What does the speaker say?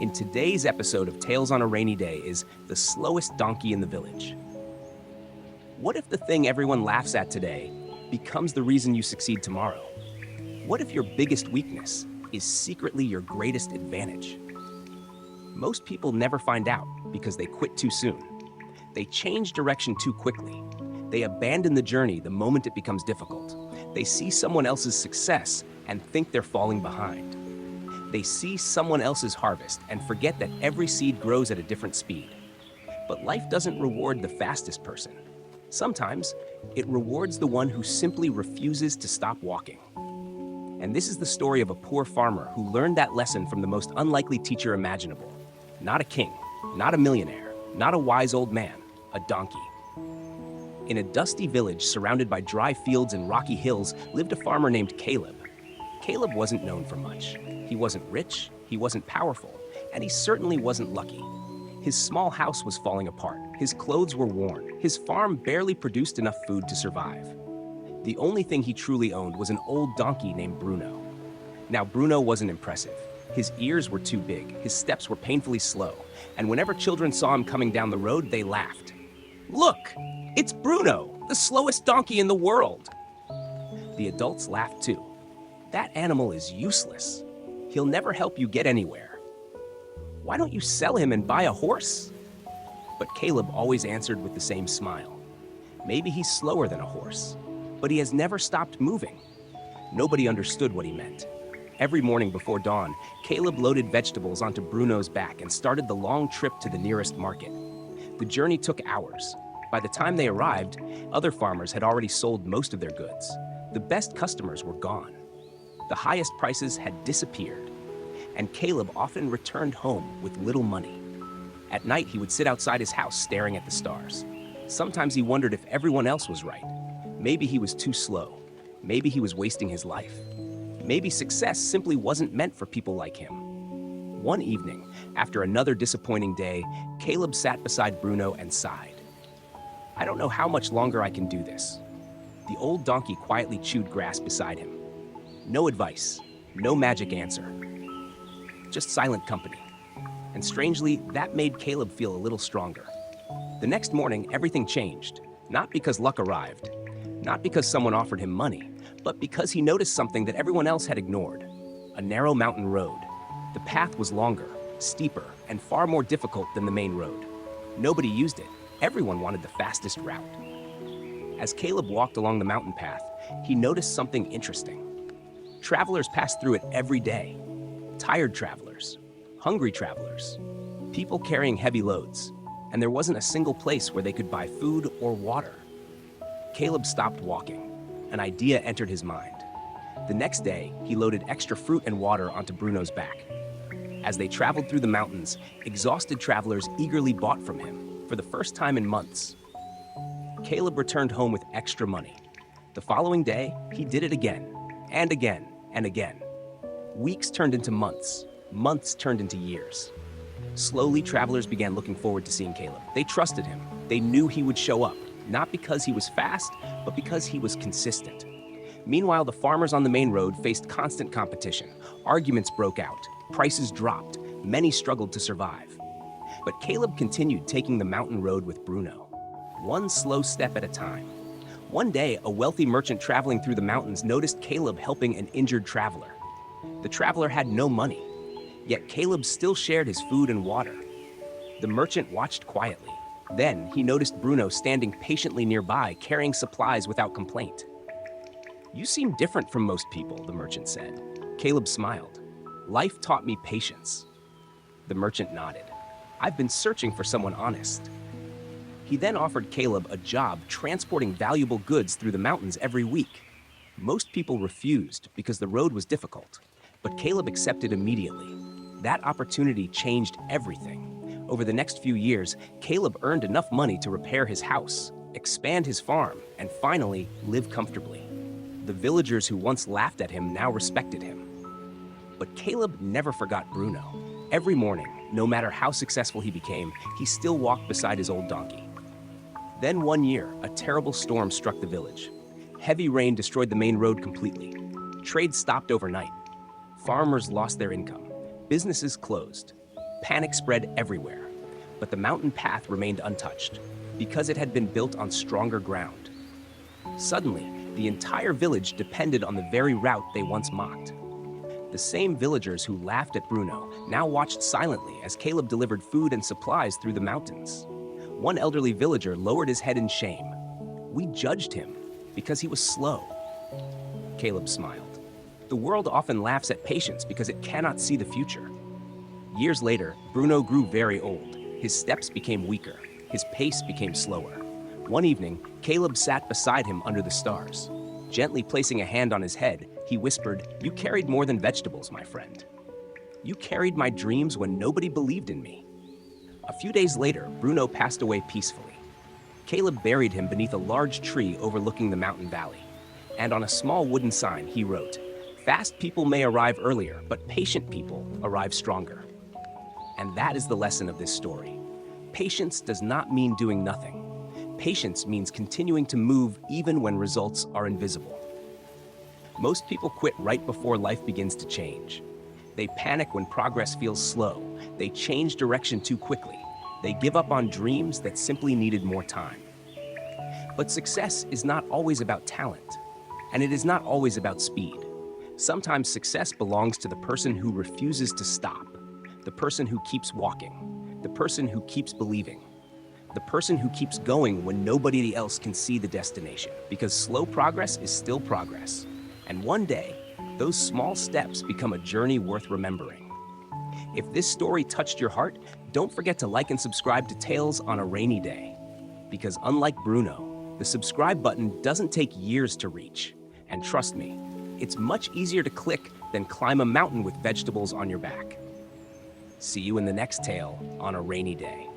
In today's episode of Tales on a Rainy Day is the slowest donkey in the village. What if the thing everyone laughs at today becomes the reason you succeed tomorrow? What if your biggest weakness is secretly your greatest advantage? Most people never find out because they quit too soon. They change direction too quickly. They abandon the journey the moment it becomes difficult. They see someone else's success and think they're falling behind. They see someone else's harvest and forget that every seed grows at a different speed. But life doesn't reward the fastest person. Sometimes it rewards the one who simply refuses to stop walking. And this is the story of a poor farmer who learned that lesson from the most unlikely teacher imaginable. Not a king, not a millionaire, not a wise old man, a donkey. In a dusty village surrounded by dry fields and rocky hills lived a farmer named Caleb. Caleb wasn't known for much. He wasn't rich, he wasn't powerful, and he certainly wasn't lucky. His small house was falling apart, his clothes were worn, his farm barely produced enough food to survive. The only thing he truly owned was an old donkey named Bruno. Now, Bruno wasn't impressive. His ears were too big, his steps were painfully slow, and whenever children saw him coming down the road, they laughed. "Look, it's Bruno, the slowest donkey in the world." The adults laughed too. "That animal is useless. He'll never help you get anywhere. Why don't you sell him and buy a horse?" But Caleb always answered with the same smile. "Maybe he's slower than a horse, but he has never stopped moving." Nobody understood what he meant. Every morning before dawn, Caleb loaded vegetables onto Bruno's back and started the long trip to the nearest market. The journey took hours. By the time they arrived, other farmers had already sold most of their goods. The best customers were gone. The highest prices had disappeared, and Caleb often returned home with little money. At night, he would sit outside his house staring at the stars. Sometimes he wondered if everyone else was right. Maybe he was too slow. Maybe he was wasting his life. Maybe success simply wasn't meant for people like him. One evening, after another disappointing day, Caleb sat beside Bruno and sighed. "I don't know how much longer I can do this." The old donkey quietly chewed grass beside him. No advice, no magic answer, just silent company. And strangely, that made Caleb feel a little stronger. The next morning, everything changed, not because luck arrived, not because someone offered him money, but because he noticed something that everyone else had ignored: a narrow mountain road. The path was longer, steeper, and far more difficult than the main road. Nobody used it. Everyone wanted the fastest route. As Caleb walked along the mountain path, he noticed something interesting. Travelers passed through it every day. Tired travelers, hungry travelers, people carrying heavy loads, and there wasn't a single place where they could buy food or water. Caleb stopped walking. An idea entered his mind. The next day, he loaded extra fruit and water onto Bruno's back. As they traveled through the mountains, exhausted travelers eagerly bought from him for the first time in months. Caleb returned home with extra money. The following day, he did it again, and again, and again. Weeks turned into months. Months turned into years. Slowly, travelers began looking forward to seeing Caleb. They trusted him. They knew he would show up, not because he was fast, but because he was consistent. Meanwhile, the farmers on the main road faced constant competition. Arguments broke out. Prices dropped. Many struggled to survive. But Caleb continued taking the mountain road with Bruno, one slow step at a time. One day, a wealthy merchant traveling through the mountains noticed Caleb helping an injured traveler. The traveler had no money, yet Caleb still shared his food and water. The merchant watched quietly. Then he noticed Bruno standing patiently nearby, carrying supplies without complaint. "You seem different from most people," the merchant said. Caleb smiled. "Life taught me patience." The merchant nodded. "I've been searching for someone honest." He then offered Caleb a job transporting valuable goods through the mountains every week. Most people refused because the road was difficult, but Caleb accepted immediately. That opportunity changed everything. Over the next few years, Caleb earned enough money to repair his house, expand his farm, and finally live comfortably. The villagers who once laughed at him now respected him. But Caleb never forgot Bruno. Every morning, no matter how successful he became, he still walked beside his old donkey. Then one year, a terrible storm struck the village. Heavy rain destroyed the main road completely. Trade stopped overnight. Farmers lost their income. Businesses closed. Panic spread everywhere, but the mountain path remained untouched because it had been built on stronger ground. Suddenly, the entire village depended on the very route they once mocked. The same villagers who laughed at Bruno now watched silently as Caleb delivered food and supplies through the mountains. One elderly villager lowered his head in shame. We judged him because he was slow. Caleb smiled. The world often laughs at patience because it cannot see the future. Years later, Bruno grew very old. His steps became weaker. His pace became slower. One evening, Caleb sat beside him under the stars. Gently placing a hand on his head, he whispered, "You carried more than vegetables, my friend. You carried my dreams when nobody believed in me." A few days later, Bruno passed away peacefully. Caleb buried him beneath a large tree overlooking the mountain valley. And on a small wooden sign, he wrote, "Fast people may arrive earlier, but patient people arrive stronger." And that is the lesson of this story. Patience does not mean doing nothing. Patience means continuing to move even when results are invisible. Most people quit right before life begins to change. They panic when progress feels slow. They change direction too quickly. They give up on dreams that simply needed more time. But success is not always about talent, and it is not always about speed. Sometimes success belongs to the person who refuses to stop, the person who keeps walking, the person who keeps believing, the person who keeps going when nobody else can see the destination. Because slow progress is still progress. And one day, those small steps become a journey worth remembering. If this story touched your heart, don't forget to like and subscribe to Tales on a Rainy Day. Because unlike Bruno, the subscribe button doesn't take years to reach. And trust me, it's much easier to click than climb a mountain with vegetables on your back. See you in the next tale on a rainy day.